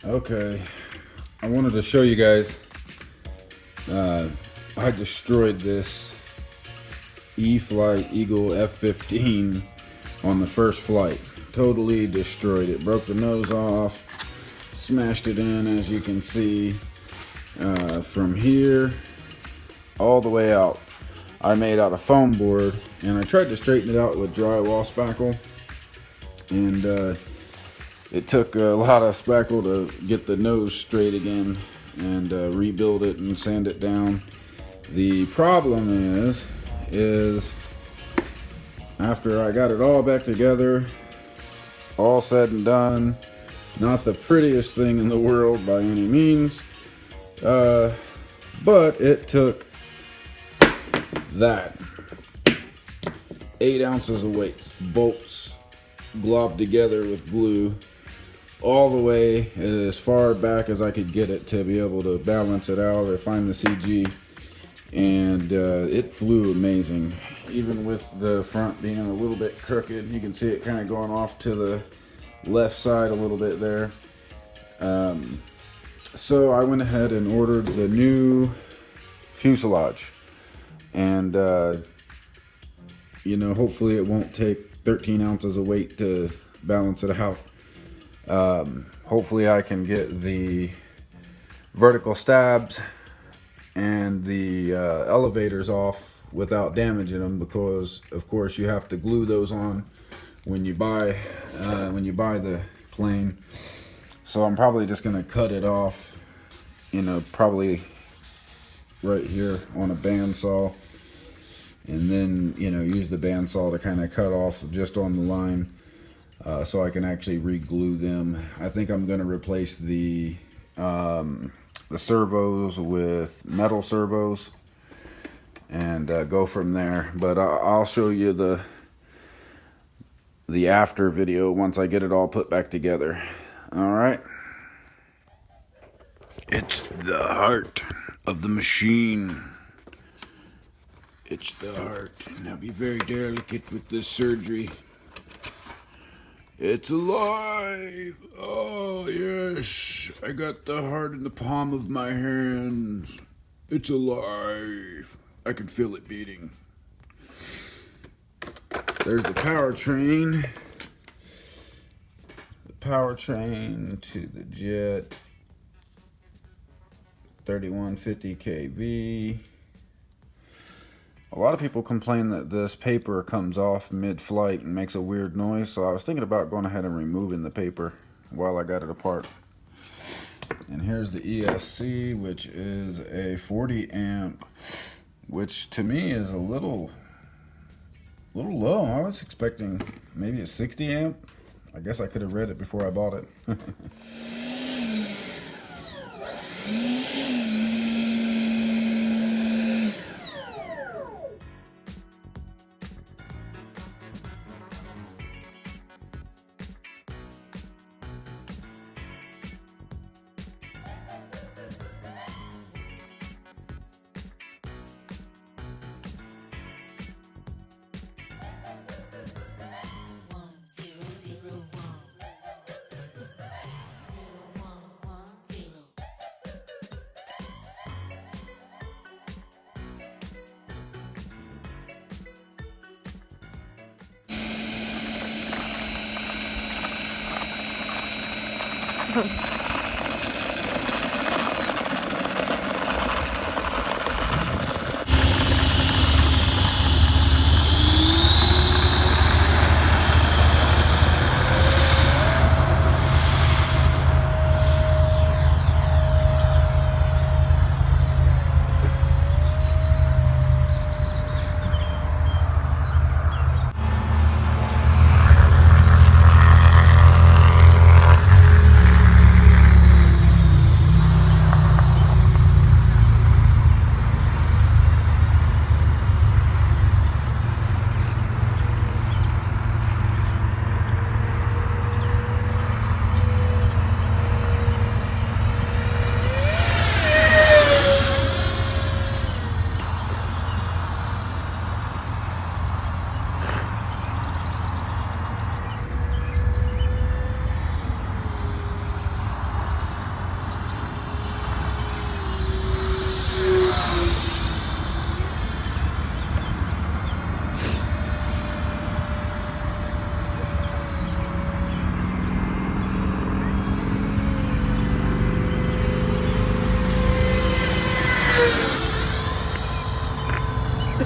Okay, I wanted to show you guys. I destroyed this E-flite Eagle F-15 on the first flight. Totally destroyed it. Broke the nose off, smashed it in, as you can see. From here all the way out, I made out a foam board, and I tried to straighten it out with drywall spackle, and it took a lot of spackle to get the nose straight again and rebuild it and sand it down. The problem is after I got it all back together, all said and done, not the prettiest thing in the world by any means, but it took that 8 ounces of weight, bolts globbed together with glue, all the way as far back as I could get it to be able to balance it out or find the CG, and it flew amazing. Even with the front being a little bit crooked, you can see it kind of going off to the left side a little bit there. So I went ahead and ordered the new fuselage, and hopefully it won't take 13 ounces of weight to balance it out. Hopefully I can get the vertical stabs and the elevators off without damaging them, because of course you have to glue those on when you buy the plane. So I'm probably just gonna cut it off, probably right here on a bandsaw, and then use the bandsaw to kind of cut off just on the line, so I can actually re-glue them. I think I'm going to replace the servos with metal servos and go from there. But I'll show you the after video once I get it all put back together. All right. It's the heart of the machine. It's the heart. Now be very delicate with this surgery. It's alive! Oh yes, I got the heart in the palm of my hands. It's alive. I can feel it beating. There's the powertrain. The powertrain to the jet. 3150 kV. A lot of people complain that this paper comes off mid-flight and makes a weird noise, so I was thinking about going ahead and removing the paper while I got it apart. And here's the ESC, which is a 40 amp, which to me is a little low. I was expecting maybe a 60 amp. I guess I could have read it before I bought it.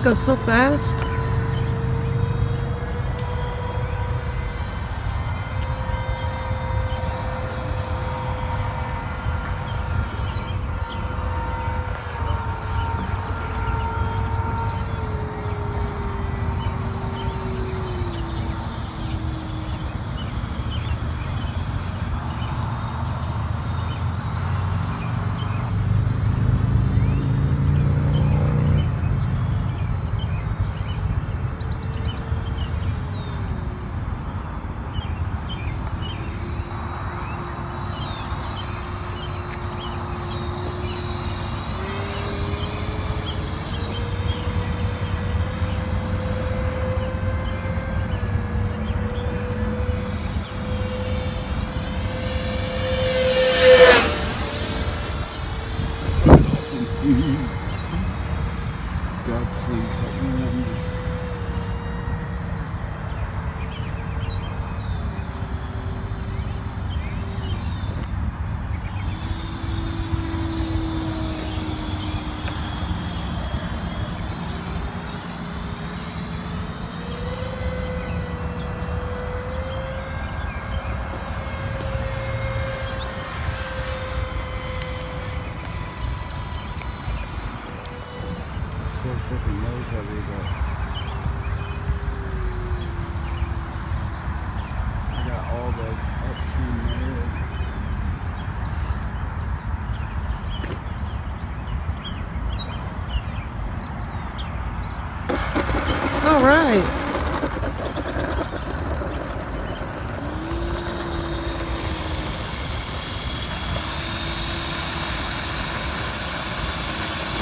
goes so fast. God, please help me on this. So freaking nose heavy, but I got all the up-tuned nails. All right.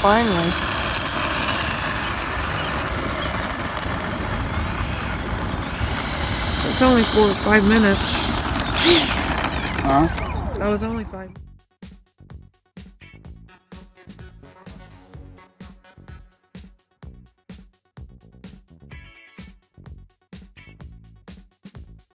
Finally. It's only 4 or 5 minutes. Huh? That was only 5.